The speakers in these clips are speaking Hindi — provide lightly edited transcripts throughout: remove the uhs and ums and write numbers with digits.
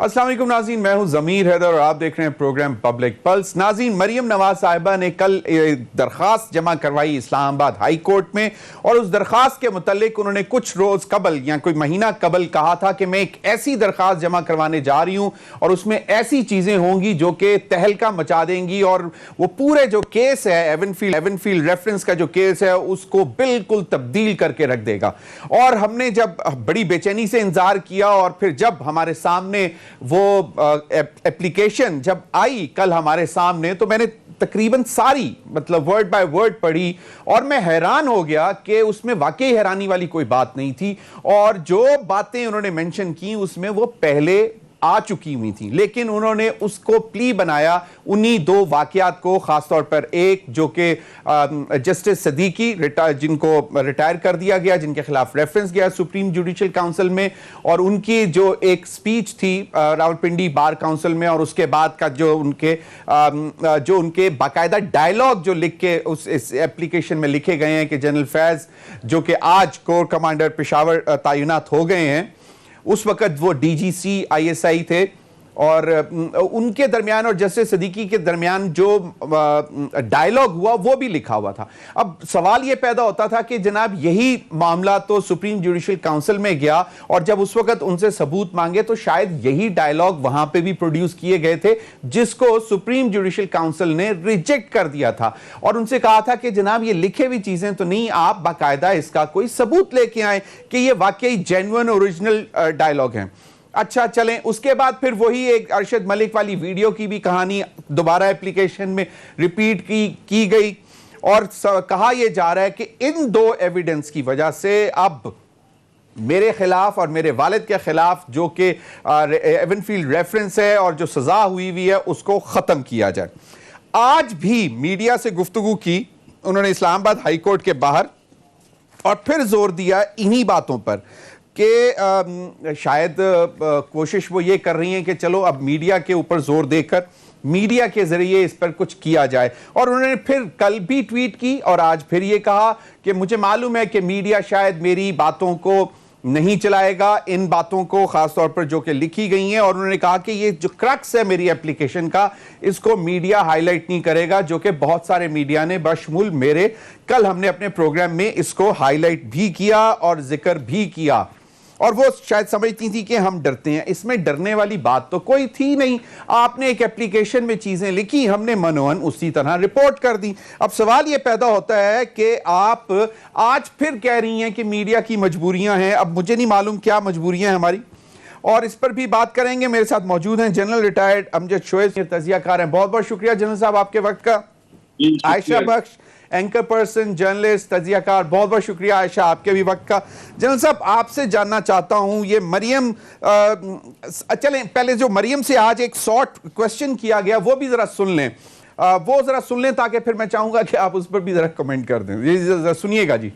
अस्सलाम वालेकुम नाज़रीन, मैं हूं ज़मीर हैदर और आप देख रहे हैं प्रोग्राम पब्लिक पल्स। नाज़रीन, मरियम नवाज साहिबा ने कल दरख्वास्त जमा करवाई इस्लामाबाद हाई कोर्ट में और उस दरख्वास्त के मुतालिक उन्होंने कुछ रोज़ कबल या कोई महीना कबल कहा था कि मैं एक ऐसी दरख्वास्त जमा करवाने जा रही हूं और उसमें ऐसी चीज़ें होंगी जो कि तहलका मचा देंगी और वो पूरे जो केस है एवनफील्ड रेफरेंस का जो केस है उसको बिल्कुल तब्दील करके रख देगा। और हमने जब बड़ी बेचैनी से इंतजार किया और फिर जब हमारे सामने वो एप्लीकेशन जब आई कल हमारे सामने, तो मैंने तकरीबन सारी मतलब वर्ड बाय वर्ड पढ़ी और मैं हैरान हो गया कि उसमें वाकई हैरानी वाली कोई बात नहीं थी और जो बातें उन्होंने मेंशन की उसमें वो पहले आ चुकी हुई थी, लेकिन उन्होंने उसको प्ली बनाया उन्हीं दो वाकयात को, खासतौर पर एक जो कि जस्टिस सदीकी जिनको रिटायर कर दिया गया, जिनके खिलाफ रेफरेंस गया सुप्रीम जुडिशल काउंसिल में, और उनकी जो एक स्पीच थी रावलपिंडी बार काउंसिल में, और उसके बाद का जो उनके बाकायदा डायलॉग जो लिख के इस एप्लीकेशन में लिखे गए हैं कि जनरल फैज जो कि आज कोर कमांडर पेशावर तैनात हो गए हैं, उस वक्त वो डीजीसी आईएसआई थे, और उनके दरमियान और जस्टिस सदीकी के दरमियान जो डायलॉग हुआ वो भी लिखा हुआ था। अब सवाल ये पैदा होता था कि जनाब यही मामला तो सुप्रीम जुडिशल काउंसिल में गया और जब उस वक्त उनसे सबूत मांगे तो शायद यही डायलॉग वहां पे भी प्रोड्यूस किए गए थे जिसको सुप्रीम जुडिशल काउंसिल ने रिजेक्ट कर दिया था और उनसे कहा था कि जनाब ये लिखे हुई चीजें तो नहीं, आप बाकायदा इसका कोई सबूत लेके आए कि ये वाकई जेन्युइन ओरिजिनल डायलॉग हैं। अच्छा चलें, उसके बाद फिर वही एक अरशद मलिक वाली वीडियो की भी कहानी दोबारा एप्लीकेशन में रिपीट की गई और कहा यह जा रहा है कि इन दो एविडेंस की वजह से अब मेरे खिलाफ और मेरे वालिद के खिलाफ जो कि एवनफील्ड रेफरेंस है और जो सजा हुई है उसको खत्म किया जाए। आज भी मीडिया से गुफ्तगू की उन्होंने इस्लामाबाद हाई कोर्ट के बाहर और फिर जोर दिया इन्हीं बातों पर कि शायद कोशिश वो ये कर रही हैं कि चलो अब मीडिया के ऊपर जोर देकर मीडिया के जरिए इस पर कुछ किया जाए। और उन्होंने फिर कल भी ट्वीट की और आज फिर ये कहा कि मुझे मालूम है कि मीडिया शायद मेरी बातों को नहीं चलाएगा, इन बातों को खासतौर पर जो कि लिखी गई हैं, और उन्होंने कहा कि ये जो क्रक्स है मेरी एप्लीकेशन का इसको मीडिया हाईलाइट नहीं करेगा, जो कि बहुत सारे मीडिया ने बशमूल मेरे कल हमने अपने प्रोग्राम में इसको हाईलाइट भी किया और जिक्र भी किया। और वो शायद समझती थी कि हम डरते हैं, इसमें डरने वाली बात तो कोई थी नहीं। आपने एक एप्लीकेशन में चीजें लिखी, हमने मनोहन उसी तरह रिपोर्ट कर दी। अब सवाल यह पैदा होता है कि आप आज फिर कह रही हैं कि मीडिया की मजबूरियां हैं। अब मुझे नहीं मालूम क्या मजबूरियां हैं हमारी, और इस पर भी बात करेंगे। मेरे साथ मौजूद हैं जनरल रिटायर्ड अमजद शोएब, तजियाकार हैं। बहुत बहुत शुक्रिया जनरल साहब आपके वक्त का। आयशा बख्श, एंकर पर्सन, जर्नलिस्ट, तजियाकार, बहुत बहुत शुक्रिया आयशा आपके भी वक्त का। जनरल साहब, आपसे जानना चाहता हूं ये मरियम, चलें पहले जो मरियम से आज एक शॉर्ट क्वेश्चन किया गया वो भी जरा सुन लें, वो जरा सुन लें ताकि फिर मैं चाहूंगा कि आप उस पर भी जरा कमेंट कर दें। ये जरा सुनिएगा जी।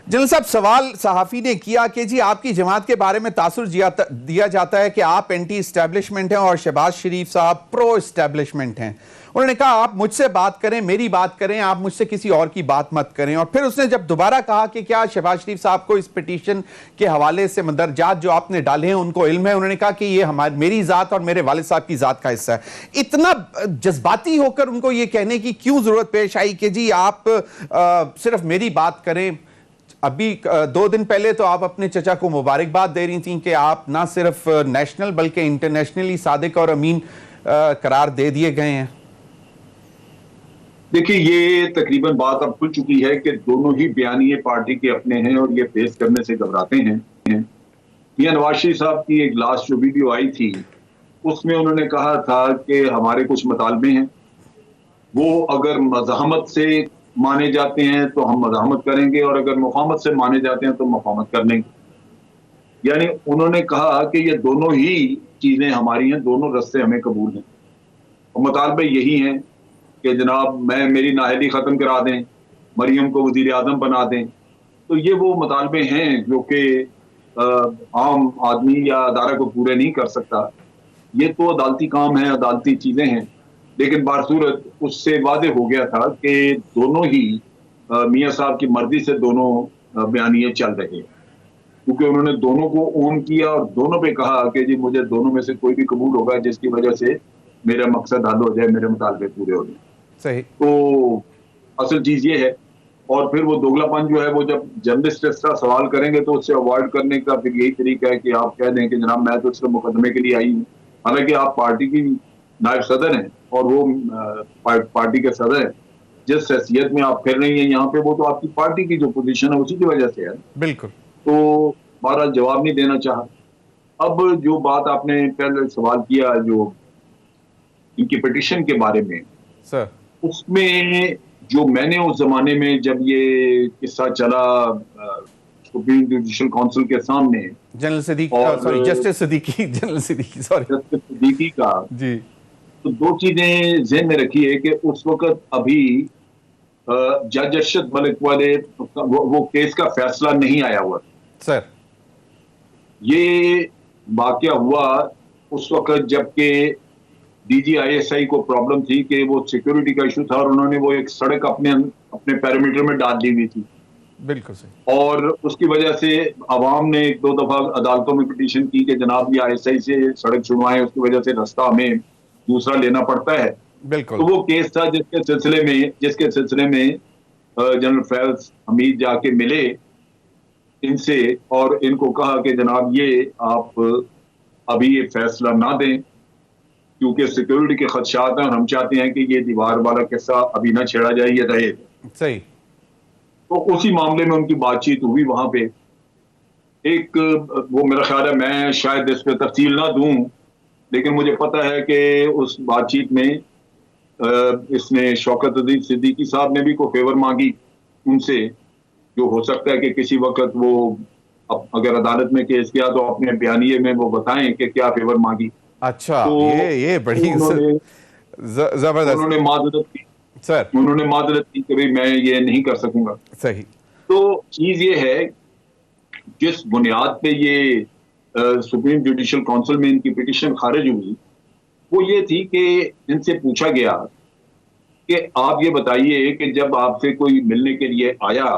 जनरल साहब, सवाल सहाफ़ी ने किया कि जी आपकी जमात के बारे में तासुर दिया जाता है कि आप एंटी इस्टेब्लिशमेंट हैं और शहबाज शरीफ साहब प्रो इस्टेब्लिशमेंट हैं। उन्होंने कहा आप मुझसे बात करें, मेरी बात करें, आप मुझसे किसी और की बात मत करें। और फिर उसने जब दोबारा कहा कि क्या शहबाज शरीफ साहब को इस पिटीशन के हवाले से मंदरजात जो आपने डाले हैं उनको इल्म है, उन्होंने कहा कि ये मेरी ज़ात और मेरे वालिद साहब की ज़ात का हिस्सा है। इतना जज्बाती होकर उनको ये कहने की क्यों ज़रूरत पेश आई कि जी आप सिर्फ मेरी बात करें? अभी 2 दिन पहले तो आप अपने चचा को मुबारकबाद दे रही थी कि आप ना सिर्फ नेशनल बल्कि इंटरनेशनली सादिक और अमीन करार दे दिए गए हैं। देखिए, ये तकरीबन बात अब खुल चुकी है कि दोनों ही बयानिए पार्टी के अपने हैं और ये पेश करने से घबराते हैं। मियां नवाज शरीफ साहब की एक लास्ट जो वीडियो आई थी उसमें उन्होंने कहा था कि हमारे कुछ मुतालबे हैं, वो अगर मज़ाहमत से माने जाते हैं तो हम मज़ाहमत करेंगे और अगर मुफाहमत से माने जाते हैं तो मुफाहमत कर लेंगे। यानी उन्होंने कहा कि ये दोनों ही चीज़ें हमारी हैं, दोनों रस्ते हमें कबूल हैं और मुतालबे यही हैं कि जनाब मेरी नाअहली ख़त्म करा दें, मरियम को वज़ीर आज़म बना दें। तो ये वो मुतालबे हैं जो कि आम आदमी या अदारा को पूरे नहीं कर सकता। ये तो अदालती काम है, अदालती चीज़ें हैं, लेकिन बारसूरत उससे वादे हो गया था कि दोनों ही मियाँ साहब की मर्जी से दोनों बयानिए चल रहे हैं। क्योंकि उन्होंने दोनों को ओन किया और दोनों पे कहा कि जी मुझे दोनों में से कोई भी कबूल होगा जिसकी वजह से मेरा मकसद हल हो जाए, मेरे मुतालबे पूरे हो जाए। सही। तो असल चीज ये है। और फिर वो दोगलापन जो है वो जब जर्नलिस्ट इस तरह सवाल करेंगे तो उससे अवॉइड करने का फिर यही तरीका है कि आप कह दें कि जनाब मैं तो इसके मुकदमे के लिए आई हूँ। हालांकि आप पार्टी की नायब सदर हैं और वो पार्टी के सदर हैं, जिस हैसियत में आप फिर रही हैं यहाँ पे वो तो आपकी पार्टी की जो पोजीशन है उसी की वजह से है। बिल्कुल। तो बहरहाल जवाब नहीं देना चाहा। अब जो बात आपने पहले सवाल किया जो इनकी पिटिशन के बारे में, सर उसमें जो मैंने उस जमाने में जब ये किस्सा चला सुप्रीम जुडिशल काउंसिल के सामने जनरल सिद्दीकी, और sorry justice Siddiqui, general Siddiqui, sorry justice Siddiqui का, जी, तो दो चीजें ज़हन में रखी है कि उस वक्त अभी जज अरशद मलिक वाले वो केस का फैसला नहीं आया हुआ। सर ये वाकया हुआ उस वक्त जबकि DGISI को प्रॉब्लम थी कि वो सिक्योरिटी का इशू था और उन्होंने वो एक सड़क अपने पैरामीटर में डाल दी हुई थी। बिल्कुल सही। और उसकी वजह से अवाम ने एक दो दफा अदालतों में पिटीशन की कि जनाब ये ISI से सड़क छुड़वाएं, उसकी वजह से रास्ता हमें दूसरा लेना पड़ता है। बिल्कुल। तो वो केस था जिसके सिलसिले में जनरल फैज हमीद जाके मिले इनसे और इनको कहा कि जनाब ये आप अभी ये फैसला ना दें क्योंकि सिक्योरिटी के खदशात हैं और हम चाहते हैं कि ये दीवार वाला किस्सा अभी ना छेड़ा जाए, ये रहे। सही। तो उसी मामले में उनकी बातचीत हुई वहां पे। एक वो मेरा ख्याल है, मैं शायद इस पे तफसील ना दूं, लेकिन मुझे पता है कि उस बातचीत में इसने शौकत अजीज सिद्दीकी साहब ने भी कोई फेवर मांगी उनसे, जो हो सकता है कि किसी वक्त वो अगर अदालत में केस किया तो अपने बयानिए में वो बताएं कि क्या फेवर मांगी। अच्छा, तो ये बड़ी जबरदस्त। उन्होंने माजरत की सर, उन्होंने माजरत की कि भाई मैं ये नहीं कर सकूंगा। सही। तो चीज ये है जिस बुनियाद पे ये सुप्रीम जुडिशल काउंसिल में इनकी पिटीशन खारिज हुई वो ये थी कि इनसे पूछा गया कि आप ये बताइए कि जब आपसे कोई मिलने के लिए आया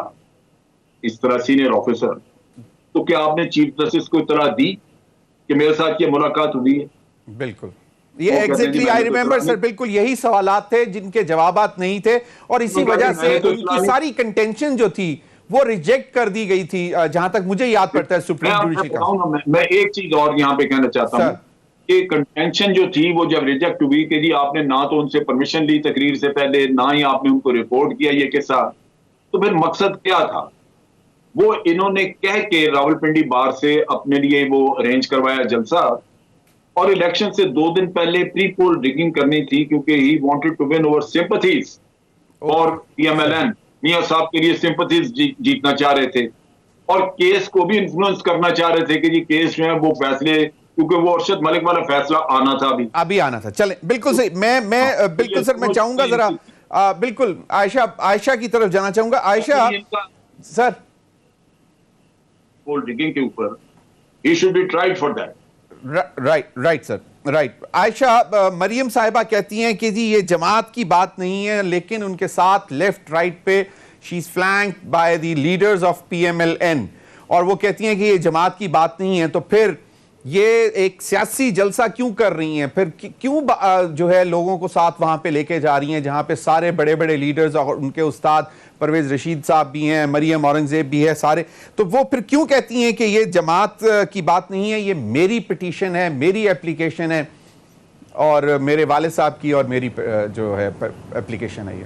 इस तरह सीनियर ऑफिसर, तो क्या आपने चीफ जस्टिस को इतला दी कि मेरे साथ ये मुलाकात हुई है? बिल्कुल, ये एग्जैक्टली आई रिमेंबर सर, बिल्कुल यही सवालात थे जिनके जवाबात नहीं थे और इसी वजह से उनकी सारी कंटेंशन जो थी वो रिजेक्ट कर दी गई थी, जहां तक मुझे याद पड़ता है सुप्रीम जुडिशल काउंसिल। मैं एक चीज और यहाँ पे कहना चाहता हूँ कि कंटेंशन जो थी वो जब रिजेक्ट हुई कि जी आपने ना तो उनसे परमिशन ली तकरीर से पहले, ना ही आपने उनको रिपोर्ट किया ये किस्सा, तो फिर मकसद क्या था? वो इन्होंने कह के रावलपिंडी बार से अपने लिए वो अरेंज करवाया जलसा और इलेक्शन से 2 दिन पहले प्री पोल रिगिंग करनी थी क्योंकि he wanted to win over sympathies और PMLN मियां साहब के लिए सिंपैथीज जीतना चाह रहे थे और केस को भी इन्फ्लुएंस करना चाह रहे थे कि जी केस में वो फैसले, क्योंकि वो अरशद मलिक वाला फैसला आना था अभी आना था। चले, बिल्कुल सही। मैं बिल्कुल सर, मैं चाहूंगा जरा बिल्कुल आयशा की तरफ जाना चाहूंगा। आयशा सर, पोल रिगिंग के ऊपर ही should be tried for that. Right sir, right. Ayesha, Mariam Sahiba कहती हैं कि जी ये जमात की बात नहीं है, लेकिन उनके साथ लेफ्ट राइट पे she is flanked by the leaders of PMLN और वो कहती हैं कि ये जमात की बात नहीं है, तो फिर ये एक सियासी जलसा क्यों कर रही हैं? फिर क्यों जो है लोगों को साथ वहां पे लेके जा रही हैं जहां पे सारे बड़े बड़े लीडर्स और उनके उस्ताद परवेज रशीद साहब भी हैं, मरियम औरंगजेब भी है, सारे, तो वो फिर क्यों कहती हैं कि ये जमात की बात नहीं है, ये मेरी पिटीशन है, मेरी एप्लीकेशन है और मेरे वालिद साहब की और मेरी जो है एप्लीकेशन है ये?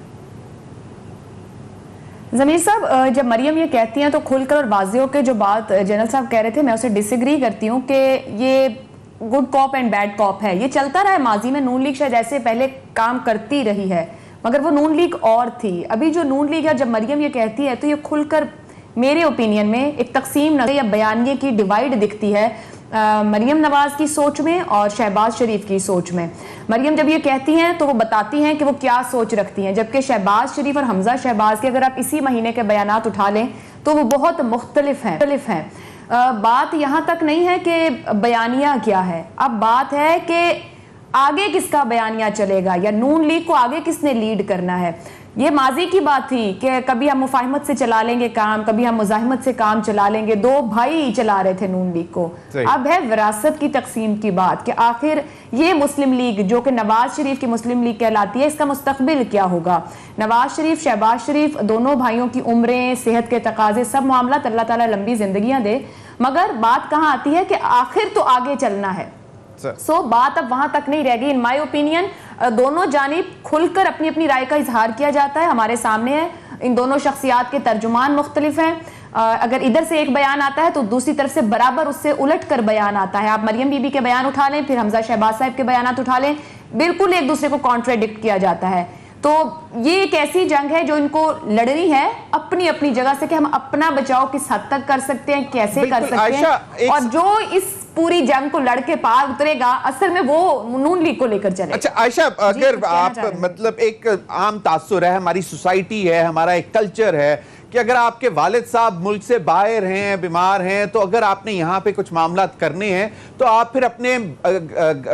ज़मीर साहब, जब मरियम ये कहती हैं तो खुलकर और वाज़ेह होकर जो बात जनरल साहब कह रहे थे मैं उसे डिसएग्री करती हूँ कि ये good cop and bad cop है। ये चलता रहा है, माजी में नून लीग शायद ऐसे पहले काम करती रही है, मगर वो नून लीग और थी। अभी जो नून लीग है, जब मरियम ये कहती है तो ये खुलकर मेरे ओपिनियन में एक तकसीम नज़र या बयानिए की डिवाइड दिखती है मरियम नवाज की सोच में और शहबाज शरीफ की सोच में। मरियम जब ये कहती हैं तो वो बताती हैं कि वो क्या सोच रखती हैं, जबकि शहबाज शरीफ और हमजा शहबाज के अगर आप इसी महीने के बयानात उठा लें तो वो बहुत मुख्तलिफ हैं। बात यहाँ तक नहीं है कि बयानिया क्या है, अब बात है कि आगे किसका बयानिया चलेगा या नून लीग को आगे किसने लीड करना है। ये माजी की बात थी कि कभी हम मुफाहिमत से चला लेंगे काम, कभी हम मुजाहिमत से काम चला लेंगे। दो भाई चला रहे थे नून लीग को। अब है विरासत की तकसीम की बात कि आखिर ये मुस्लिम लीग जो कि नवाज शरीफ की मुस्लिम लीग कहलाती है, इसका मुस्तकबिल क्या होगा। नवाज शरीफ, शहबाज शरीफ, दोनों भाइयों की उम्रें, सेहत के तकाजे, सब मामला अल्लाह ताला लंबी जिंदगियां दे, मगर बात कहाँ आती है कि आखिर तो आगे चलना है। सो बात अब वहां तक नहीं रह गई। इन माय ओपिनियन दोनों जानिब खुलकर अपनी अपनी राय का इजहार किया जाता है, हमारे सामने है। इन दोनों शख्सियात के तर्जुमान मुख्तलिफ हैं। अगर इधर से एक बयान आता है तो दूसरी तरफ से बराबर उससे उलट कर बयान आता है। आप मरियम बीबी के बयान उठा लें, फिर हमजा शहबाज साहब के बयान उठा लें, बिल्कुल एक दूसरे को कॉन्ट्राडिक्ट किया जाता है। तो ये एक ऐसी जंग है जो इनको लड़नी है अपनी अपनी जगह से कि हम अपना बचाव किस हद तक कर सकते हैं, कैसे कर सकते हैं, और जो इस पूरी जंग को लड़के पार उतरेगा असल में वो नून लीग को लेकर चले। अच्छा आयशा, अगर आप मतलब एक आम तासुर है, हमारी सोसाइटी है, हमारा एक कल्चर है कि अगर आपके वालिद साहब मुल्क से बाहर हैं, बीमार हैं, तो अगर आपने यहाँ पे कुछ मामला करने हैं तो आप फिर अपने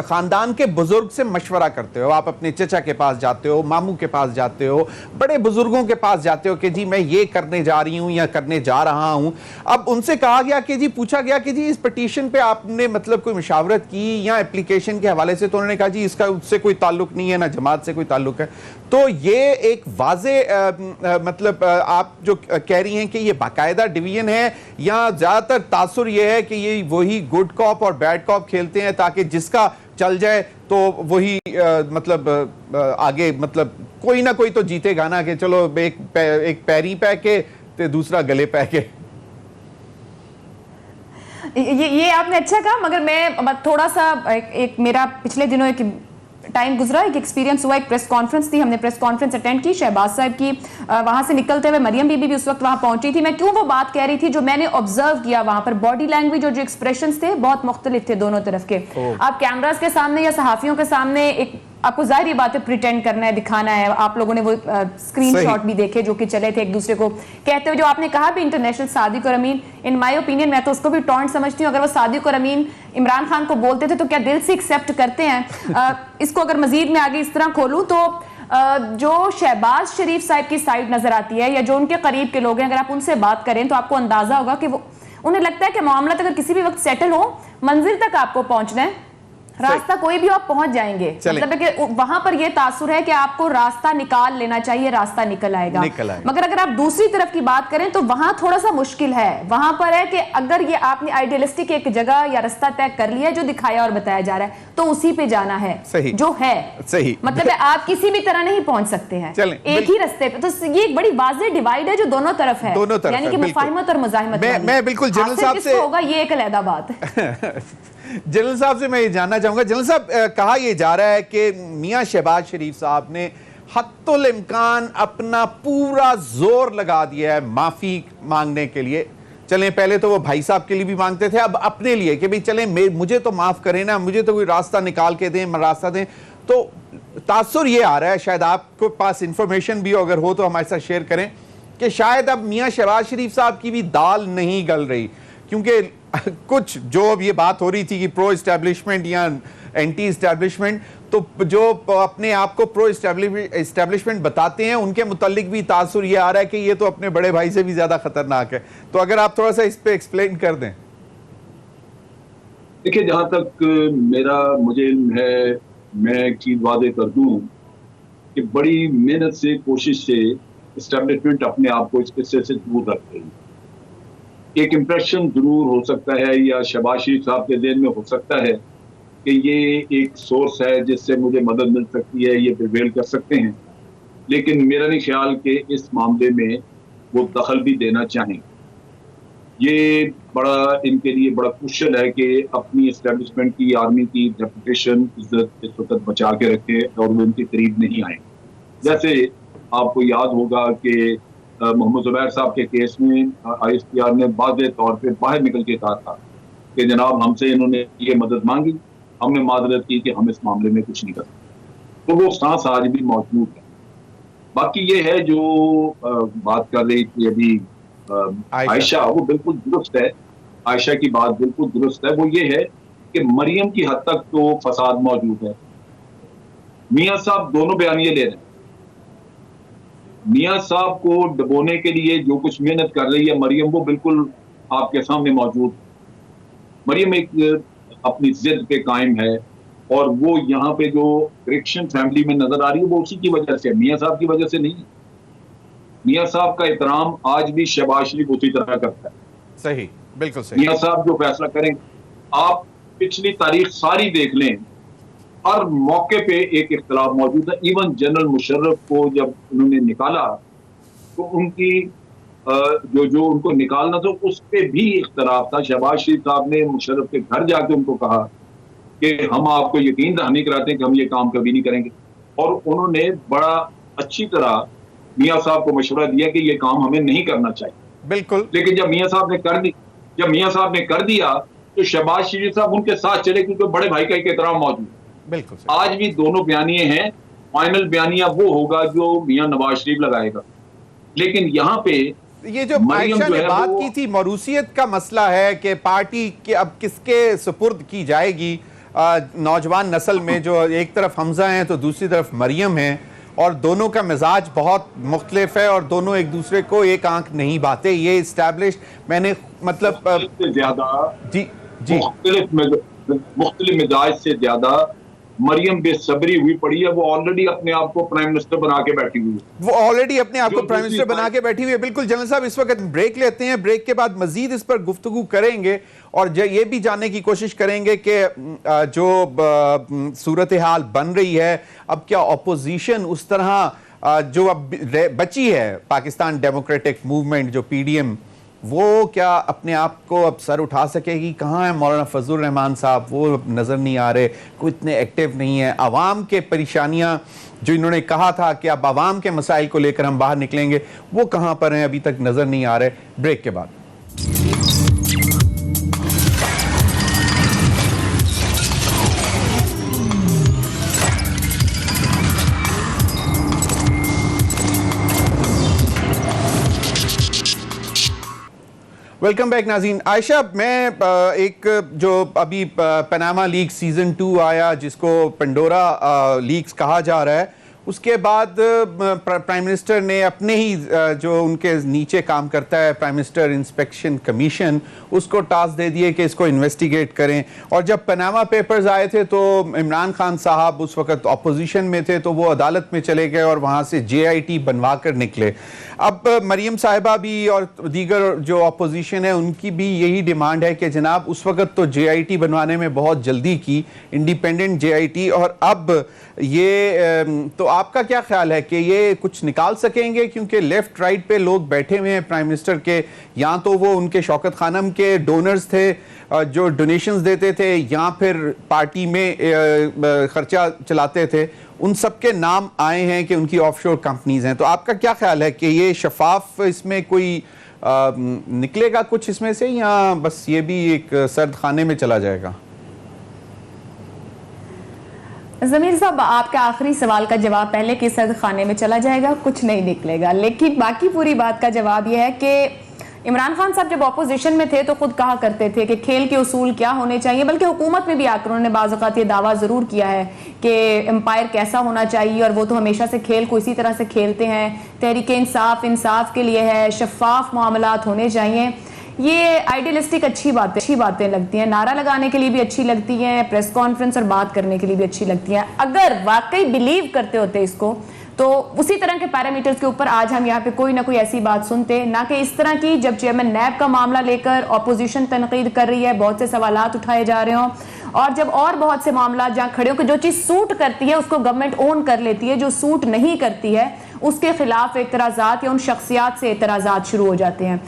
खानदान के बुजुर्ग से मशवरा करते हो। आप अपने चचा के पास जाते हो, मामू के पास जाते हो, बड़े बुजुर्गों के पास जाते हो कि जी मैं ये करने जा रही हूँ या करने जा रहा हूँ। अब उनसे कहा गया कि जी, पूछा गया कि जी इस पिटीशन पे आपने मतलब कोई मशावरत की या एप्लीकेशन के हवाले से, तो उन्होंने कहा जी इसका उससे कोई ताल्लुक नहीं है, ना जमात से कोई ताल्लुक है। तो ये एक वाजे मतलब आप जो कह रही हैं कि ये बाकायदा डिवीजन है, या ज्यादातर तासुर ये है कि ये वही गुड कॉप और बैड कॉप खेलते हैं ताकि जिसका चल जाए तो वही मतलब आगे मतलब कोई ना कोई तो जीतेगा ना, कि चलो एक पैरी पै के ते दूसरा गले पै के। ये आपने अच्छा कहा, मगर मैं थोड़ा सा एक मेरा पिछले दिनों एक टाइम गुजरा, एक एक्सपीरियंस हुआ। एक प्रेस कॉन्फ्रेंस थी, हमने प्रेस कॉन्फ्रेंस अटेंड की शहबाज साहब की। वहां से निकलते हुए मरियम बीबी भी उस वक्त वहां पहुंची थी। मैं क्यों वो बात कह रही थी, जो मैंने ऑब्जर्व किया वहां पर बॉडी लैंग्वेज और जो एक्सप्रेशंस थे बहुत मुख्तलिफ थे दोनों तरफ के। आप कैमरास के सामने या सहाफियों के सामने एक आपको जाहिर बात है प्रिटेंड करना है, दिखाना है। आप लोगों ने वो स्क्रीनशॉट भी देखे जो कि चले थे एक दूसरे को कहते हुए, जो आपने कहा भी इंटरनेशनल सादिक और अमीन, इन माय ओपिनियन मैं तो उसको भी टॉन्ट समझती हूँ। अगर वो सादिक और अमीन इमरान खान को बोलते थे तो क्या दिल से एक्सेप्ट करते हैं? इसको अगर मजीद मैं आगे इस तरह खोलूं तो जो शहबाज शरीफ साहब की साइड नजर आती है या जो उनके करीब के लोग हैं, अगर आप उनसे बात करें तो आपको अंदाजा होगा कि वो उन्हें लगता है कि मामला अगर किसी भी वक्त सेटल हो, मंजिल तक आपको पहुंचना है, रास्ता कोई भी आप पहुंच जाएंगे। मतलब है कि वहां पर यह तासुर है कि आपको रास्ता निकाल लेना चाहिए, रास्ता निकल आएगा। मगर अगर आप दूसरी तरफ की बात करें तो वहां थोड़ा सा मुश्किल है। वहां पर है कि अगर ये आपने आइडियलिस्टिक एक जगह या रास्ता तय कर लिया जो दिखाया और बताया जा रहा है, तो उसी पे जाना है। सही जो है सही, मतलब है आप किसी भी तरह नहीं पहुंच सकते हैं एक ही रास्ते पे। तो ये एक बड़ी वाज़ेह डिवाइड है जो दोनों तरफ है, यानी कि मुफाहिमत और मुजाहिमत। मैं बिल्कुल जनरल साहब से होगा ये एक अलग बात। जनरल साहब से मैं ये जानना चाहूंगा, जनरल साहब कहा यह जा रहा है कि मियां शहबाज शरीफ साहब ने हत्तुल इम्कान अपना पूरा जोर लगा दिया है माफी मांगने के लिए। चलें पहले तो वो भाई साहब के लिए भी मांगते थे, अब अपने लिए कि भाई चलें मुझे तो माफ करें ना, मुझे तो कोई रास्ता निकाल के दें, रास्ता दें। तो तासुर ये आ रहा है, शायद आपके पास इंफॉर्मेशन भी अगर हो तो हमारे साथ शेयर करें, कि शायद अब मियां शहबाज शरीफ साहब की भी दाल नहीं गल रही, क्योंकि कुछ जो अब ये बात हो रही थी कि प्रो एस्टैब्लिशमेंट या एंटी एस्टैब्लिशमेंट, तो जो अपने आप को प्रो एस्टैब्लिशमेंट बताते हैं उनके मुतालिक भी तासुर ये आ रहा है कि ये तो अपने बड़े भाई से भी ज्यादा खतरनाक है। तो अगर आप थोड़ा सा इस पे एक्सप्लेन कर दें। देखिए, जहां तक मुझे है, मैं एक चीज वादे कर दूं कि बड़ी मेहनत से, कोशिश से एस्टैब्लिशमेंट अपने आप को इस किस्से से दूर रख रही है। एक इंप्रेशन जरूर हो सकता है या शहबाज शरीफ साहब के ज़हन में हो सकता है कि ये एक सोर्स है जिससे मुझे मदद मिल सकती है, ये प्रिवेल कर सकते हैं, लेकिन मेरा नहीं ख्याल कि इस मामले में वो दखल भी देना चाहें। ये बड़ा इनके लिए बड़ा क्रूशियल है कि अपनी एस्टैब्लिशमेंट की, आर्मी की रेपुटेशन, इज्जत इस वक्त बचा के रखे और वो उनके करीब नहीं आए। जैसे आपको याद होगा कि मोहम्मद जुबैर साहब के केस में ISPR ने वाज़ेह तौर पे बाहर निकल के कहा था कि जनाब हमसे इन्होंने ये मदद मांगी, हमने माजरत की कि हम इस मामले में कुछ नहीं कर सकते। तो वो सांस आज भी मौजूद है। बाकी ये है जो बात कर रही थी अभी आयशा, वो बिल्कुल दुरुस्त है। आयशा की बात बिल्कुल दुरुस्त है। वो ये है कि मरियम की हद तक तो फसाद मौजूद है। मियां साहब दोनों बयानिए ले रहे हैं, मियां साहब को डबोने के लिए जो कुछ मेहनत कर रही है मरियम, वो बिल्कुल आपके सामने मौजूद। मरियम एक अपनी जिद पे कायम है और वो यहाँ पे जो क्रिश्चियन फैमिली में नजर आ रही है वो उसी की वजह से, मियां साहब की वजह से नहीं। मियां साहब का एहतराम आज भी शहबाज शरीफ उसी तरह करता है। सही, बिल्कुल सही। मियां साहब जो फैसला करें, आप पिछली तारीख सारी देख लें, हर मौके पे एक इख्तिलाफ मौजूद है। इवन जनरल मुशर्रफ को जब उन्होंने निकाला तो उनकी जो उनको निकालना था उस पे भी इख्तिलाफ था। शहबाज शरीफ साहब ने मुशर्रफ के घर जाके उनको कहा कि हम आपको यकीन दहानी कराते हैं कि हम ये काम कभी नहीं करेंगे, और उन्होंने बड़ा अच्छी तरह मियां साहब को मशवरा दिया कि ये काम हमें नहीं करना चाहिए। बिल्कुल। लेकिन जब मियां साहब ने कर दिया तो शहबाज शरीफ साहब उनके साथ चले, क्योंकि बड़े भाई का एक एहतराम मौजूद। बिल्कुल। आज भी दोनों बयानिए हैं, फाइनल बयानिया वो होगा जो मियां नवाज शरीफ लगाएगा। लेकिन यहाँ पे ये जो आयशा ने बात की थी, मौरूसियत का मसला है कि पार्टी के अब किसके सुपुर्द की जाएगी। नौजवान नस्ल में जो एक तरफ हमजा हैं तो दूसरी तरफ मरियम हैं, और दोनों का मिजाज बहुत मुख्तलिफ है और दोनों एक दूसरे को एक आंख नहीं बाते। ये इस्टेब्लिश मैंने मतलब ज्यादा जी जी मुख्तलिफ मिजाज से ज्यादा मरियम बेसब्री हुई पड़ी है। वो ऑलरेडी अपने आप को प्राइम मिनिस्टर बना के बैठी हुई है। वो ऑलरेडी अपने आप को प्राइम मिनिस्टर बना के बैठी हुई है। बिल्कुल जनरल साहब, इस वक्त ब्रेक लेते हैं, ब्रेक के बाद मजीद इस पर गुफ्तगू करेंगे और ये भी जानने की कोशिश करेंगे कि जो सूरत हाल बन रही है, अब क्या अपोजिशन उस तरह जो अब बची है, पाकिस्तान डेमोक्रेटिक मूवमेंट जो PDM, वो क्या अपने आप को अब सर उठा सकेगी? कहाँ है मौलाना फजल रहमान साहब? वो नज़र नहीं आ रहे, कोई इतने एक्टिव नहीं है। आवाम के परेशानियाँ जो इन्होंने कहा था कि अब आवाम के मसाइल को लेकर हम बाहर निकलेंगे, वो कहाँ पर हैं? अभी तक नज़र नहीं आ रहे। ब्रेक के बाद वेलकम बैक नाज़रीन। आयशा, मैं एक जो अभी पनामा लीक्स सीज़न 2 आया, जिसको पेंडोरा लीक्स कहा जा रहा है, उसके बाद प्राइम मिनिस्टर ने अपने ही जो उनके नीचे काम करता है प्राइम मिनिस्टर इंस्पेक्शन कमीशन, उसको टास्क दे दिए कि इसको इन्वेस्टिगेट करें। और जब पनामा पेपर्स आए थे तो इमरान खान साहब उस वक्त अपोजिशन में थे, तो वो अदालत में चले गए और वहाँ से JIT बनवा कर निकले। अब मरियम साहिबा भी और दीगर जो अपोजिशन है, उनकी भी यही डिमांड है कि जनाब उस वक्त तो JIT बनवाने में बहुत जल्दी की, इंडिपेंडेंट JIT, और अब ये तो आपका क्या ख्याल है कि ये कुछ निकाल सकेंगे? क्योंकि लेफ्ट राइट पे लोग बैठे हुए हैं प्राइम मिनिस्टर के, या तो वो उनके शौकत खानम के डोनर्स थे जो डोनेशंस देते थे, या फिर पार्टी में खर्चा चलाते थे, उन सब के नाम आए हैं कि उनकी ऑफशोर कंपनीज हैं। तो आपका क्या ख्याल है कि ये शफाफ इसमें कोई निकलेगा कुछ इसमें से, या बस ये भी एक सर्द खाने में चला जाएगा? जमीर साहब, आपके आखिरी सवाल का जवाब पहले कि सर्द खाने में चला जाएगा, कुछ नहीं निकलेगा। लेकिन बाकी पूरी बात का जवाब यह है कि इमरान खान साहब जब ऑपोजिशन में थे तो खुद कहा करते थे कि खेल के उसूल क्या होने चाहिए, बल्कि हुकूमत में भी आकर उन्होंने बाज़ औक़ात ये दावा ज़रूर किया है कि एम्पायर कैसा होना चाहिए, और वो तो हमेशा से खेल को इसी तरह से खेलते हैं। तहरीक इंसाफ के लिए है, शफाफ मामलात होने चाहिए। ये आइडियलिस्टिक अच्छी बातें लगती हैं, नारा लगाने के लिए भी अच्छी लगती हैं, प्रेस कॉन्फ्रेंस और बात करने के लिए भी अच्छी लगती हैं। अगर वाकई बिलीव करते होते इसको, तो उसी तरह के पैरामीटर्स के ऊपर आज हम यहाँ पे कोई ना कोई ऐसी बात सुनते, ना कि इस तरह की जब चेयरमैन नैब का मामला लेकर ऑपोजिशन तनकीद कर रही है, बहुत से सवालात उठाए जा रहे हों, और जब और बहुत से मामला जहाँ खड़े हो कि जो चीज़ सूट करती है उसको गवर्नमेंट ओन कर लेती है, जो सूट नहीं करती है उसके खिलाफ एतराज़ात या उन शख्सियात से एतराज़ात शुरू हो जाते हैं।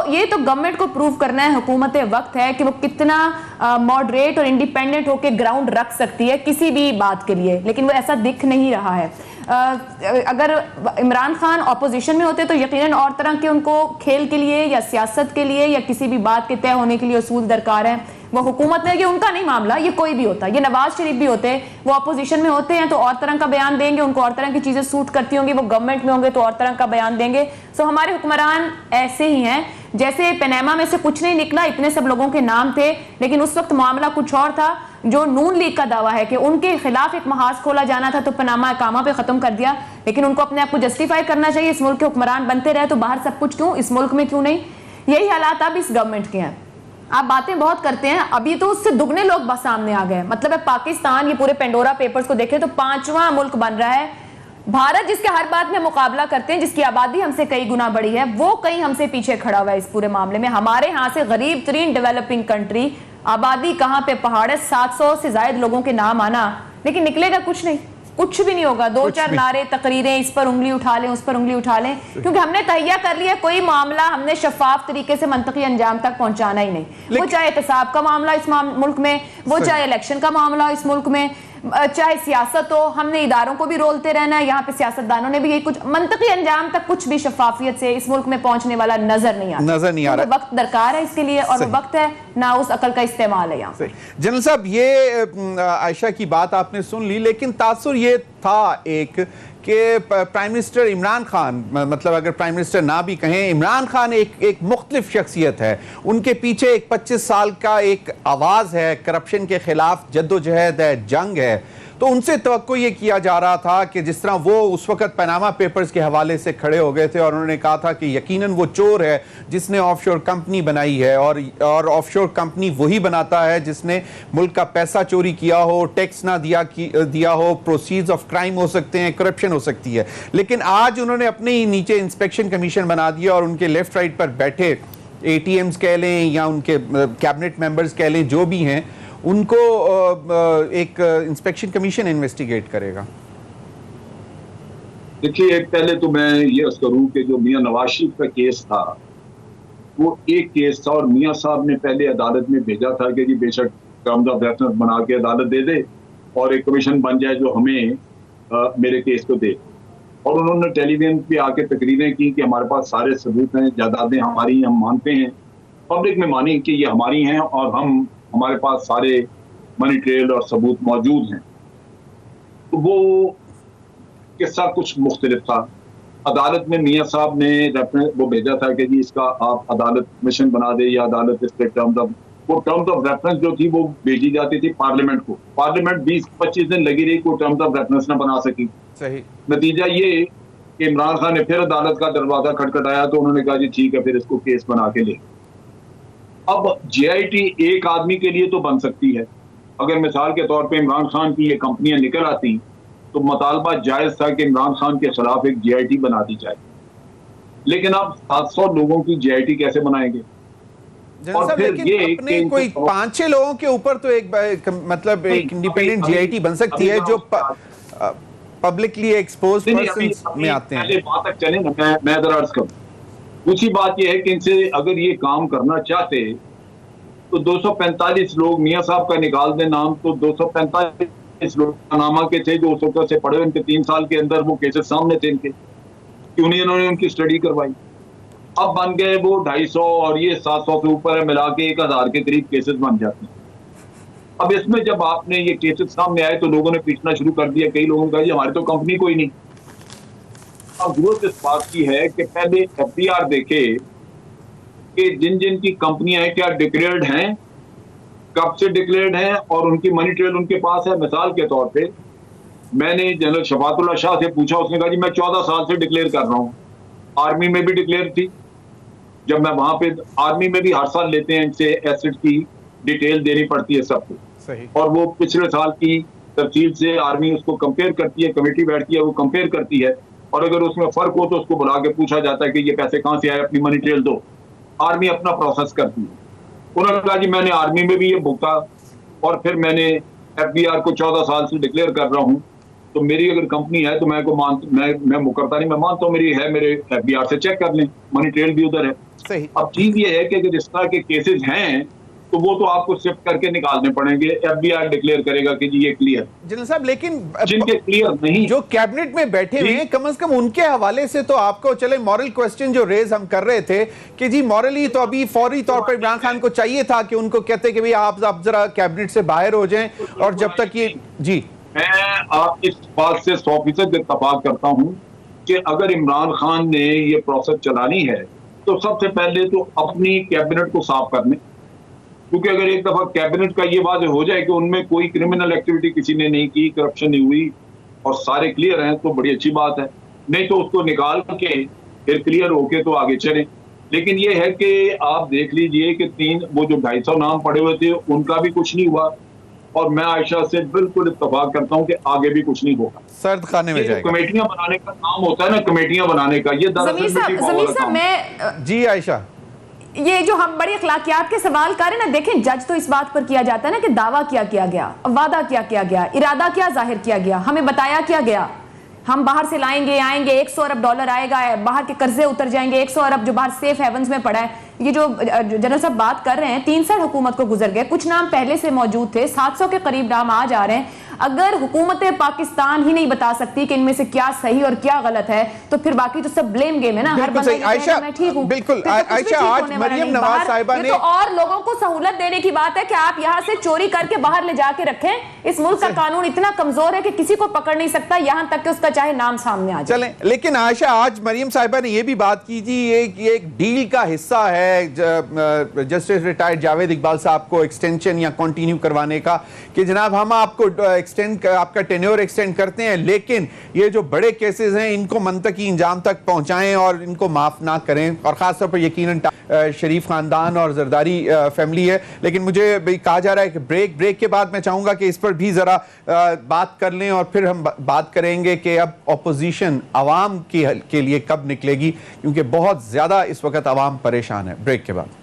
ये तो गवर्नमेंट को प्रूव करना है, हुकूमत वक्त है कि वो कितना मॉडरेट और इंडिपेंडेंट होकर ग्राउंड रख सकती है किसी भी बात के लिए, लेकिन वो ऐसा दिख नहीं रहा है। अगर इमरान खान ऑपोजिशन में होते तो यकीनन और तरह के उनको खेल के लिए या सियासत के लिए या किसी भी बात के तय होने के लिए उसूल दरकार है। वो हुकूमत में, ये उनका नहीं मामला, ये कोई भी होता, ये नवाज शरीफ भी होते, वो ऑपोजिशन में होते हैं तो और तरह का बयान देंगे, उनको और तरह की चीजें सूट करती होंगी, वो गवर्नमेंट में होंगे तो और तरह का बयान देंगे। हमारे हुक्मरान ऐसे ही हैं। जैसे पनामा में से कुछ नहीं निकला, इतने सब लोगों के नाम थे, लेकिन उस वक्त मामला कुछ और था। जो नून लीग का दावा है कि उनके खिलाफ एक महाज खोला जाना था तो पनामा कामा पे खत्म कर दिया, लेकिन उनको अपने आप को जस्टिफाई करना चाहिए। इस मुल्क के हुक्मरान बनते रहे तो बाहर सब कुछ क्यों, इस मुल्क में क्यों नहीं? यही हालात अब इस गवर्नमेंट के हैं। आप बातें बहुत करते हैं, अभी तो उससे दुगने लोग बस सामने आ गए। मतलब है पाकिस्तान, ये पूरे पेंडोरा पेपर्स को देखें तो 5वां मुल्क बन रहा है। भारत जिसके हर बात में मुकाबला करते हैं, जिसकी आबादी हमसे कई गुना बड़ी है, वो कहीं हमसे पीछे खड़ा हुआ है इस पूरे मामले में। हमारे यहां से गरीब तरीन डेवलपिंग कंट्री, आबादी कहां पे पहाड़ है, 700 से ज्यादा लोगों के नाम आना, लेकिन निकलेगा कुछ नहीं, कुछ भी नहीं होगा। 2-4 नारे, तकरीरें, इस पर उंगली उठा लें, उस पर उंगली उठा लें, क्योंकि हमने तहिया कर लिया कोई मामला हमने शफाफ तरीके से मंतकी अंजाम तक पहुंचाना ही नहीं। वो चाहे एहतसाब का मामला इस मुल्क में, वो चाहे इलेक्शन का मामला इस मुल्क में, चाहे सियासत हो, हमने इदारों को भी रोलते रहना है। यहाँ पे सियासतदानों ने भी यही कुछ मंतकी अंजाम तक कुछ भी शफाफियत से इस मुल्क में पहुंचने वाला नजर नहीं आ रहा। वक्त दरकार है इसके लिए, और वक्त है ना उस अकल का इस्तेमाल है यहाँ। जनरल साहब, ये आयशा की बात आपने सुन ली, लेकिन तासुर ये था एक कि प्राइम मिनिस्टर इमरान खान, मतलब अगर प्राइम मिनिस्टर ना भी कहें, इमरान खान एक मुख्तलिफ शख्सियत है। उनके पीछे एक 25 साल का एक आवाज़ है, करप्शन के खिलाफ जद्दोजहद है, जंग है। तो उनसे तवक्को ये किया जा रहा था कि जिस तरह वो उस वक्त पनामा पेपर्स के हवाले से खड़े हो गए थे और उन्होंने कहा था कि यकीनन वो चोर है जिसने ऑफशोर कंपनी बनाई है, और ऑफशोर कंपनी वही बनाता है जिसने मुल्क का पैसा चोरी किया हो, टैक्स ना दिया हो, प्रोसीड्स ऑफ क्राइम हो सकते हैं, करप्शन हो सकती है। लेकिन आज उन्होंने अपने ही नीचे इंस्पेक्शन कमीशन बना दिया और उनके लेफ्ट राइट पर बैठे ATMs कह लें या उनके कैबिनेट मेंबर्स कह लें, जो भी हैं, उनको एक इंस्पेक्शन कमीशन इन्वेस्टिगेट करेगा। देखिए, पहले तो मैं ये अर्ज करूं कि जो मियां नवाज शरीफ का केस था वो एक केस था, और मियां साहब ने पहले अदालत में भेजा था कि जी बेशक टर्म्स ऑफ रेफरेंस बना के अदालत दे दे और एक कमीशन बन जाए जो हमें मेरे केस को दे। और उन्होंने टेलीविजन पे आके तकरीरें की कि हमारे पास सारे सबूत हैं, जायदादें हमारी, हम मानते हैं, पब्लिक में मानी कि ये हमारी हैं और हमारे पास सारे मनी ट्रेल और सबूत मौजूद हैं। तो वो किस्सा कुछ मुख्तलिफ था। अदालत में मियां साहब ने वो भेजा था कि जी इसका आप अदालत कमीशन बना दे या अदालत इस पे टर्म्स ऑफ रेफरेंस जो थी वो भेजी जाती थी पार्लियामेंट को। पार्लियामेंट 20-25 दिन लगी रही, कोई टर्म्स ऑफ रेफरेंस ना बना सकी। सही नतीजा ये कि इमरान खान ने फिर अदालत का दरवाजा खटखटाया तो उन्होंने कहा जी ठीक है, फिर इसको केस बना के ले। अब JIT एक आदमी के लिए तो बन सकती है। अगर मिसाल के तौर पे इमरान खान की ये कंपनियां निकल आती तो मुतालबा जायज था कि इमरान खान के खिलाफ एक JIT बना दी जाए, लेकिन अब 700 लोगों की JIT कैसे बनाएंगे? और फिर ये अपने कोई 5-6 लोगों के ऊपर तो एक मतलब एक इंडिपेंडेंट JIT बन सकती है जो पब्लिकली एक्सपोज पर्संस में आते हैं। पहले बात तक चले ना, मैं जरा अर्ज करूं। दूसरी बात यह है कि इनसे अगर ये काम करना चाहते तो 245 लोग, मियां साहब का निकाल दे नाम, तो 245 लोग पनामा के थे जो उस वक्त से पढ़े, उनके 3 साल के अंदर वो केसेस सामने थे इनके, क्यों नहीं इन्होंने उनकी स्टडी करवाई? अब बन गए वो 250 और ये 700 से ऊपर है, मिला के 1000 के करीब केसेस बन जाते हैं। अब इसमें जब आपने ये केसेस सामने आए तो लोगों ने पीटना शुरू कर दिया। कई लोगों ने कहा जी हमारी तो कंपनी कोई नहीं। अब जरूरत इस बात की है कि पहले FBR देखे कि जिन जिन की कंपनियां हैं क्या डिक्लेयर्ड हैं, कब से डिक्लेयर्ड हैं और उनकी मनी ट्रेल उनके पास है। मिसाल के तौर पे मैंने जनरल शफातुल्लाह शाह से पूछा, उसने कहा जी मैं 14 साल से डिक्लेयर कर रहा हूँ। आर्मी में भी डिक्लेयर थी, जब मैं वहां पे आर्मी में भी हर साल लेते हैं इनसे एसेट की डिटेल देनी पड़ती है सबको, और वो पिछले साल की तफसील से आर्मी उसको कंपेयर करती है, कमेटी बैठती है, वो कंपेयर करती है, और अगर उसमें फर्क हो तो उसको बुला के पूछा जाता है कि ये पैसे कहाँ से आए, अपनी मनी ट्रेल दो। आर्मी अपना प्रोसेस करती है। उन्होंने कहा जी मैंने आर्मी में भी ये भुगता और फिर मैंने FBR को 14 साल से डिक्लेयर कर रहा हूँ, तो मेरी अगर कंपनी है तो मैं मुकरता नहीं, मैं मानता हूँ मेरी है, मेरे FBR से चेक कर लें, मनी ट्रेल भी उधर है। सही। अब चीज ये है कि अगर इस तरह के केसेस हैं तो वो तो आपको शिफ्ट करके निकालने पड़ेंगे। FBR डिक्लेयर करेगा कि जी ये क्लियर। जनरल साहब, लेकिन जिनके क्लियर नहीं, जो कैबिनेट में बैठे हुए हैं, कम से कम उनके हवाले से तो आपको चले मॉरल क्वेश्चन जो रेज हम कर रहे थे कि जी मॉरली तो अभी फौरी तौर पर इमरान खान को चाहिए था कि उनको कहते कि भाई आप जरा कैबिनेट से बाहर हो जाएं, और जब तक ये जी मैं आप इस बात से 100% इत्तेफाक करता हूं कि अगर इमरान खान ने ये प्रोसेस चलानी है तो सबसे पहले तो अपनी कैबिनेट को साफ करने, क्योंकि अगर एक दफा कैबिनेट का ये वादे हो जाए कि उनमें कोई क्रिमिनल एक्टिविटी किसी ने नहीं की, करप्शन नहीं हुई और सारे क्लियर हैं, तो बड़ी अच्छी बात है। नहीं तो उसको निकाल के फिर क्लियर होके तो आगे चले। लेकिन ये है कि आप देख लीजिए कि वो जो 250 नाम पड़े हुए थे उनका भी कुछ नहीं हुआ, और मैं आयशा से बिल्कुल इत्तेफाक करता हूं कि आगे भी कुछ नहीं होगा। सर्द खाने में जाएगा। कमेटियां बनाने का काम होता है ना, कमेटियां बनाने का, ये जमीर साहब मैं जी आयशा, ये जो हम बड़ी अखलाकियात के सवाल कर रहे हैं ना, देखें जज तो इस बात पर किया जाता है ना कि दावा क्या किया गया, वादा क्या किया गया, इरादा क्या जाहिर किया गया, हमें बताया क्या गया, हम बाहर से लाएंगे आएंगे, 100 अरब डॉलर आएगा, बाहर के कर्जे उतर जाएंगे, 100 अरब जो बाहर सेफ हेवंस में पड़ा है। ये जो जनरल साहब बात कर रहे हैं, 3 साल हुकूमत को गुजर गए, कुछ नाम पहले से मौजूद थे, 700 के करीब नाम आ जा रहे हैं। अगर हुकूमत पाकिस्तान ही नहीं बता सकती कि इनमें से क्या सही और क्या गलत है, तो फिर बाकी तो सब ब्लेम गेम है ना। हर बंदा आयशा, मैं ठीक हूं, बिल्कुल आयशा, आज मरियम नवाज साहिबा ने तो और लोगों को सहूलत देने की बात है कि आप यहां से चोरी करके बाहर ले जाके रखें। इस मुल्क का कानून इतना कमजोर है कि किसी को पकड़ नहीं सकता, यहां तक कि उसका चाहे नाम सामने आ जाए। चलें, लेकिन आयशा आज मरियम साहिबा ने यह भी बात की थी, ये एक डील का हिस्सा है जस्टिस रिटायर्ड जावेद इकबाल साहब को एक्सटेंशन या कंटिन्यू करवाने का, कि जनाब हम आपको आपका टेन्योर एक्सटेंड करते हैं, लेकिन ये जो बड़े केसेस हैं इनको मंतकी इंजाम तक पहुंचाएं और इनको माफ ना करें। और खासतौर पर यकीनन शरीफ खानदान और जरदारी फैमिली है। लेकिन मुझे कहा जा रहा है कि ब्रेक के बाद मैं चाहूंगा कि इस पर भी जरा बात कर लें और फिर हम बात करेंगे कि अब ऑपोजिशन आवाम के लिए कब निकलेगी, क्योंकि बहुत ज्यादा इस वक्त आवाम परेशान है। ब्रेक के बाद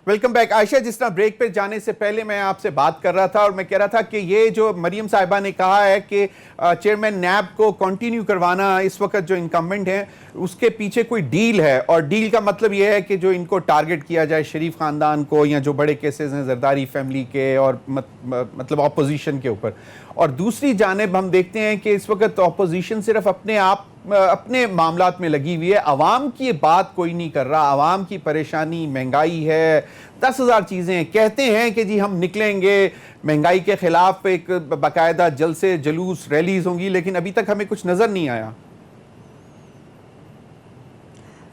वेलकम बैक। आयशा, जिस तरह ब्रेक पे जाने से पहले मैं आपसे बात कर रहा था और मैं कह रहा था कि ये जो मरियम साहिबा ने कहा है कि चेयरमैन नैब को कंटिन्यू करवाना इस वक्त जो इनकम्बेंट है उसके पीछे कोई डील है, और डील का मतलब ये है कि जो इनको टारगेट किया जाए शरीफ खानदान को या जो बड़े केसेस हैं जरदारी फैमिली के और मतलब ऑपोजिशन के ऊपर। और दूसरी जानिब हम देखते हैं कि इस वक्त ऑपोजिशन सिर्फ अपने मामलात में लगी हुई है, आवाम की बात कोई नहीं कर रहा। आवाम की परेशानी, महंगाई है, 10,000 चीज़ें। कहते हैं कि जी हम निकलेंगे महंगाई के खिलाफ, एक बाकायदा जलसे जुलूस रैलीज होंगी, लेकिन अभी तक हमें कुछ नजर नहीं आया।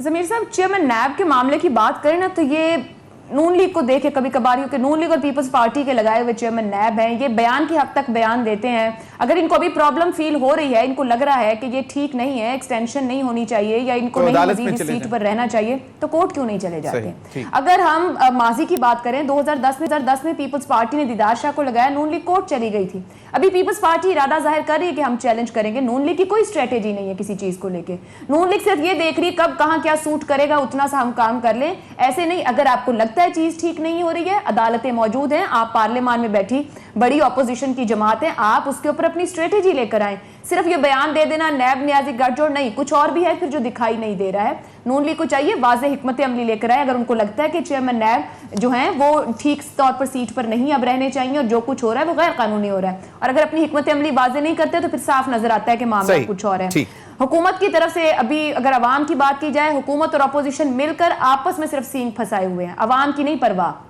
जमीर साहब, चेयरमैन नैब के मामले की बात करें ना, तो ये नून लीग को देखे कभी कभार के नून लीग और पीपल्स पार्टी के लगाए हुए चेयरमैन नैब हैं, ये बयान की हद तक बयान देते हैं। अगर इनको अभी प्रॉब्लम फील हो रही है, इनको लग रहा है कि ये ठीक नहीं है, एक्सटेंशन नहीं होनी चाहिए या इनको नहीं मजीद इस सीट पर रहना चाहिए, तो कोर्ट क्यों नहीं चले जाते? अगर हम माजी की बात करें, 2010 में पीपल्स पार्टी ने दीदार शाह को लगाया, नून लीग कोर्ट चली गई थी। अभी पीपल्स पार्टी इरादा जाहिर कर रही है कि हम चैलेंज करेंगे। नून लीग की कोई स्ट्रेटेजी नहीं है किसी चीज को लेके। नून लीग सिर्फ ये देख रही है कब कहां क्या सूट करेगा, उतना सा हम काम कर लें। ऐसे नहीं, अगर आपको लगता है चीज ठीक नहीं हो रही है, अदालतें मौजूद हैं, आप पार्लियामान में बैठी बड़ी ऑपोजिशन की जमात है, आप उसके ऊपर अपनी स्ट्रेटेजी लेकर आए। सिर्फ ये बयान दे देना नैब न्याजी गठजोड़ नहीं, कुछ और भी है फिर जो दिखाई नहीं दे रहा है। नून लीग को चाहिए वाज़ेह हिकमत अमली लेकर आए। अगर उनको लगता है कि चेयरमैन नैब जो है वो ठीक तौर पर सीट पर नहीं अब रहने चाहिए और जो कुछ हो रहा है वो गैर कानूनी हो रहा है, और अगर अपनी हिकमत अमली वाज़ेह नहीं करते तो फिर साफ नजर आता है कि मामला कुछ और है। हुकूमत की तरफ से अभी अगर अवाम की बात की जाए, हुकूमत और अपोजिशन मिलकर आपस में सिर्फ सींग फंसाए हुए हैं, अवाम की नहीं परवाह।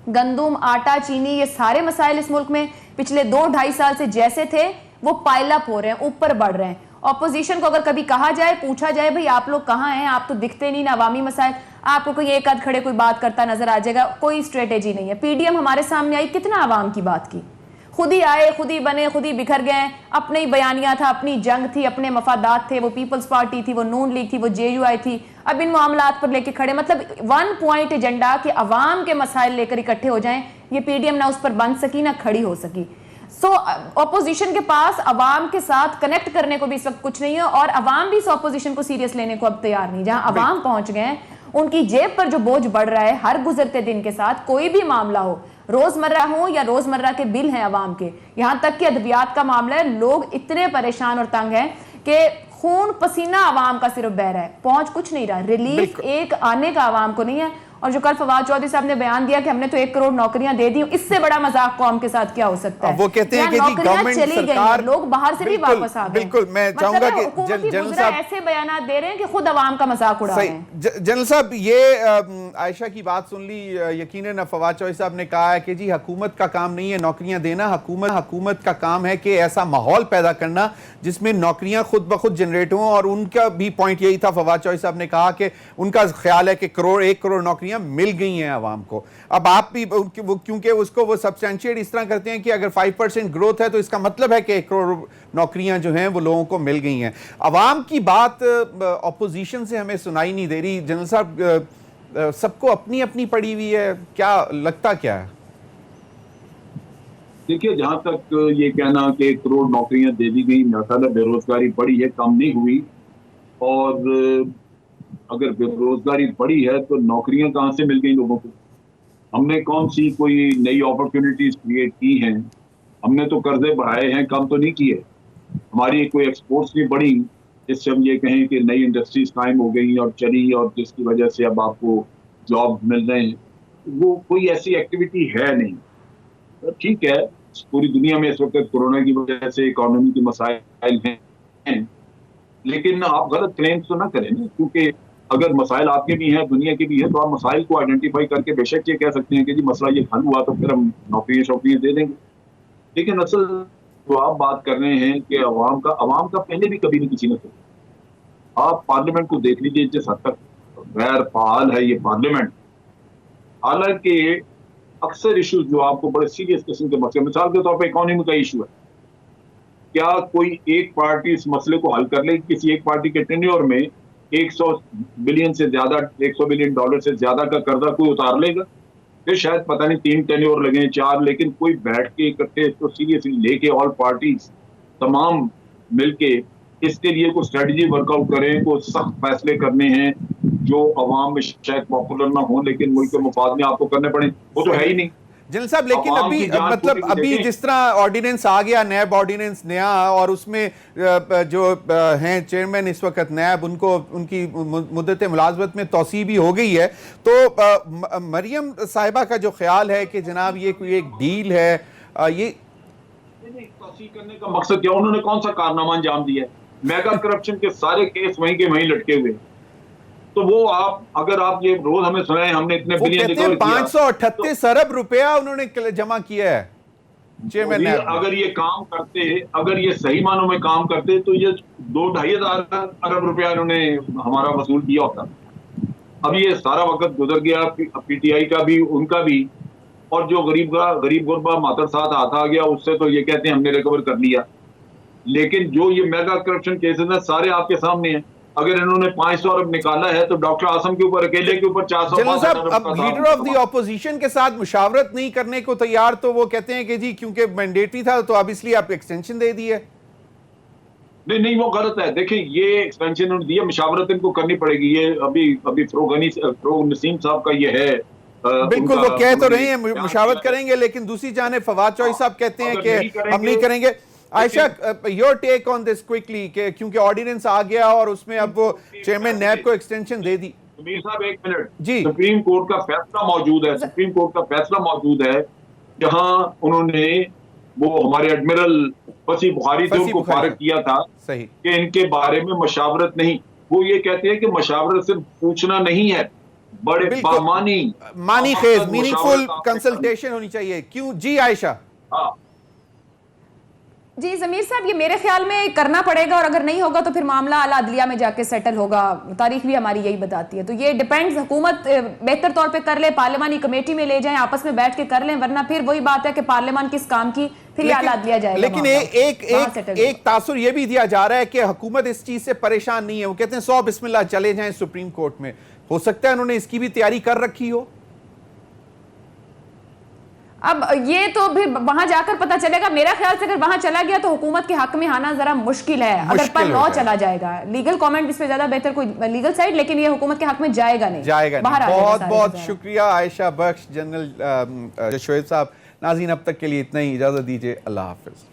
गंदुम, आटा, चीनी, ये सारे मसाइल इस मुल्क में पिछले 2-2.5 साल से जैसे थे वो पाइल अप हो रहे हैं, ऊपर बढ़ रहे हैं। ऑपोजिशन को अगर कभी कहा जाए, पूछा जाए, भाई आप लोग कहाँ हैं, आप तो दिखते नहीं ना अवामी मसाइल, आपको कोई एक आध खड़े कोई बात करता नजर आ जाएगा, कोई स्ट्रेटेजी नहीं है। पीडीएम हमारे सामने आई, कितना अवाम की बात की, खुद ही आए, खुद ही बने, खुद ही बिखर गए, अपने ही बयानिया था, अपनी जंग थी, अपने मफादात थे, वो पीपल्स पार्टी थी, वो नून लीग थी, वो जेयूआई थी। अब इन मामलात पर लेके खड़े, मतलब 1 पॉइंट एजेंडा कि अवाम के मसाइल लेकर इकट्ठे हो जाएं, ये पीडीएम ना उस पर बन सकी ना खड़ी हो सकी। सो ऑपोजिशन के पास अवाम के साथ कनेक्ट करने को भी इस वक्त कुछ नहीं है, और अवाम भी इस ऑपोजिशन को सीरियस लेने को अब तैयार नहीं। जहां अवाम पहुंच गए, उनकी जेब पर जो बोझ बढ़ रहा है हर गुजरते दिन के साथ, कोई भी मामला हो, रोजमर्रा हो या रोजमर्रा के बिल हैं अवाम के, यहां तक कि अद्वियात का मामला है, लोग इतने परेशान और तंग हैं कि खून पसीना अवाम का सिर्फ बह रहा है, पहुंच कुछ नहीं रहा, रिलीफ एक आने का अवाम को नहीं है। और जो कल फवाद चौधरी साहब ने बयान दिया कि हमने तो 1 करोड़ नौकरियां दे दी, इससे बड़ा मजाक कौम के साथ क्या हो सकता है? वो कहते हैं कि जी गवर्नमेंट सरकार, लोग बाहर से भी वापस आ गए। बिल्कुल, मैं चाहूंगा कि जनरल साहब ऐसे बयान दे रहे हैं कि खुद अवाम का मजाक उड़ा रहे हैं। जनरल साहब, ये आयशा की बात सुन ली, यकीनन फवाद चौधरी साहब ने कहा है कि जी हुकूमत का काम नहीं है नौकरियां देना, हुकूमत का काम है कि ऐसा माहौल पैदा करना जिसमें नौकरियां खुद ब खुद जनरेट हों। और उनका भी पॉइंट यही था, फवाद चौधरी साहब ने कहा कि उनका ख्याल है कि 1 करोड़ नौकरियां मिल गई हैं आवाम को। अब आप भी क्योंकि उसको वो सब्सटेंशिएट इस तरह करते हैं कि अगर 5% ग्रोथ है तो इसका मतलब है कि 1 करोड़ नौकरियां जो हैं वो लोगों को मिल गई हैं। आवाम की बात अपोजिशन से हमें सुनाई नहीं दे रही। जनरल साहब, सबको अपनी अपनी पड़ी हुई है, क्या लगता क्या है? देखिए, जहां तक ये कहना कि 1 करोड़ नौकरियां दे दी गई, मेरा बेरोजगारी बढ़ी है, कम नहीं हुई। और अगर बेरोजगारी बढ़ी है तो नौकरियां कहां से मिल गई लोगों को? हमने कौन सी कोई नई अपॉर्चुनिटीज क्रिएट की हैं? हमने तो कर्जे बढ़ाए हैं, कम तो नहीं किए। हमारी कोई एक्सपोर्ट्स नहीं बढ़ी जिससे हम ये कहें कि नई इंडस्ट्रीज कायम हो गई और चली और जिसकी वजह से अब आपको जॉब मिल रहे हैं। वो कोई ऐसी एक्टिविटी है नहीं। तो ठीक है, पूरी दुनिया में इस वक्त कोरोना की वजह से इकोनॉमी के मसाइल हैं, लेकिन आप गलत क्लेम्स तो ना करें ना, क्योंकि अगर मसाइल आपके भी हैं, दुनिया के भी हैं, तो आप मसाइल को आइडेंटिफाई करके बेशक ये कह सकते हैं कि जी मसला ये हल हुआ तो फिर हम नौकरियां दे देंगे। लेकिन असल तो आप बात कर रहे हैं कि अवाम का पहले भी कभी नहीं किसी ने सोचा। आप पार्लियामेंट को देख लीजिए, जिस हद तक गैर फाल है ये पार्लियामेंट। हालांकि अक्सर इश्यूज जो आपको बड़े सीरियस किस्म के मसले, मिसाल के तौर पर इकोनॉमी का इशू है, क्या कोई एक पार्टी इस मसले को हल कर लेगी? किसी एक पार्टी के टेन्योर में 100 बिलियन से ज्यादा, $100 बिलियन से ज्यादा का कर्जा कोई उतार लेगा? फिर शायद पता नहीं 3 टेन्योर लगे, 4, लेकिन कोई बैठ के इकट्ठे तो सीरियसली लेके ऑल पार्टीज तमाम मिलके इसके लिए कोई स्ट्रेटजी वर्कआउट करें, कोई सख्त फैसले करने हैं जो अवाम में शायद पॉपुलर ना हो लेकिन मुल्क के मुफाद में आपको करने पड़े, वो तो है ही नहीं। जनरल साहब, लेकिन अभी जिस तरह ऑर्डिनेंस आ गया, नैब ऑर्डिनेंस नया, और उसमें जो हैं चेयरमैन इस वक्त नैब, उनकी मुद्दत मुलाजमत में तौसी भी हो गई है, तो मरियम साहिबा का जो ख्याल है कि जनाब ये कोई एक डील है, ये तौसी करने का मकसद क्या? उन्होंने कौन सा कारनामा अंजाम दिया है? मेगा करप्शन के सारे केस वहीं के वहीं लटके हुए। तो वो अगर आप ये रोज हमें सुनाए हमने इतने बिलियन, 538 अरब रुपया उन्होंने जमा किया है चेयरमैन। अगर ये काम करते, अगर ये सही मानों में काम करते तो ये 2-2.5 अरब रुपया इन्होंने हमारा वसूल किया होता। अब ये सारा वक्त गुजर गया, पीटीआई का भी, उनका भी, और जो गरीब गुरबा मातर साथ आता गया उससे तो ये कहते हैं हमने रिकवर कर लिया। लेकिन जो ये मेगा करप्शन केसेस हैं सारे आपके सामने हैं। अगर इन्होंने 500 अरब निकाला है तो डॉक्टर आसम के ऊपर, अकेले के ऊपर 400 अरब। अब लीडर ऑफ द ऑपोजिशन के साथ मुशावरत नहीं करने को तैयार, तो वो कहते हैं कि जी क्योंकि मैंडेटरी था तो अब इसलिए आप एक्सटेंशन दे दी है। नहीं, वो गलत है। देखिए, ये एक्सपेंशन उन्होंने दिया, मुशावरत इनको करनी पड़ेगी। ये अभी फरोग नसीम साहब का ये है, बिल्कुल वो कह तो रहे हैं मुशावरत करेंगे, लेकिन दूसरी जानिब फवाद चौधरी साहब कहते हैं कि हम नहीं करेंगे। Ayesha, your take on this quickly, क्योंकि ऑर्डिनेंस आ गया और उसमें अब वो चेयरमैन नैब को एक्सटेंशन दे दी। समीर साहब, एक मिनट जी। सुप्रीम कोर्ट का फैसला मौजूद है, जहां उन्होंने वो हमारे एडमिरल फसी बुखारी थे उनको फारिग किया था सही कि इनके बारे में मशावरत नहीं। वो ये कहते हैं कि मशावरत सिर्फ पूछना नहीं है, बड़े मानी खेज मीनिंगफुल कंसल्टेशन होनी चाहिए। क्यों जी आयशा? हाँ जी ज़मीर साहब, ये मेरे ख्याल में करना पड़ेगा, और अगर नहीं होगा तो फिर मामला आला अदलिया में जाके सेटल होगा। तारीख भी हमारी यही बताती है। तो ये डिपेंड्स, हुकूमत बेहतर तौर पे कर ले, पार्लियामानी कमेटी में ले जाएं, आपस में बैठ के कर लें, वरना फिर वही बात है कि पार्लियामान किस काम की, फिर ये आला अदलिया जाएगा। लेकिन एक तासुर ये भी दिया जा रहा है कि हुकूमत इस चीज से परेशान नहीं है। वो कहते हैं 100 बिस्मिल्लाह चले जाएं सुप्रीम कोर्ट में। हो सकता है उन्होंने इसकी भी तैयारी कर रखी हो। अब ये तो भी वहां जाकर पता चलेगा। मेरा ख्याल से अगर वहां चला गया तो हुकूमत के हक में आना जरा मुश्किल है। अगर पर लॉ चला जाएगा, लीगल कमेंट इस पे ज्यादा बेहतर कोई लीगल साइड, लेकिन ये हुकूमत के हक में जाएगा नहीं। बहुत बहुत शुक्रिया आयशा बख्श, जनरल शोएब साहब। नाज़रीन, अब तक के लिए इतना ही, इजाजत दीजिए, अल्लाह हाफिज।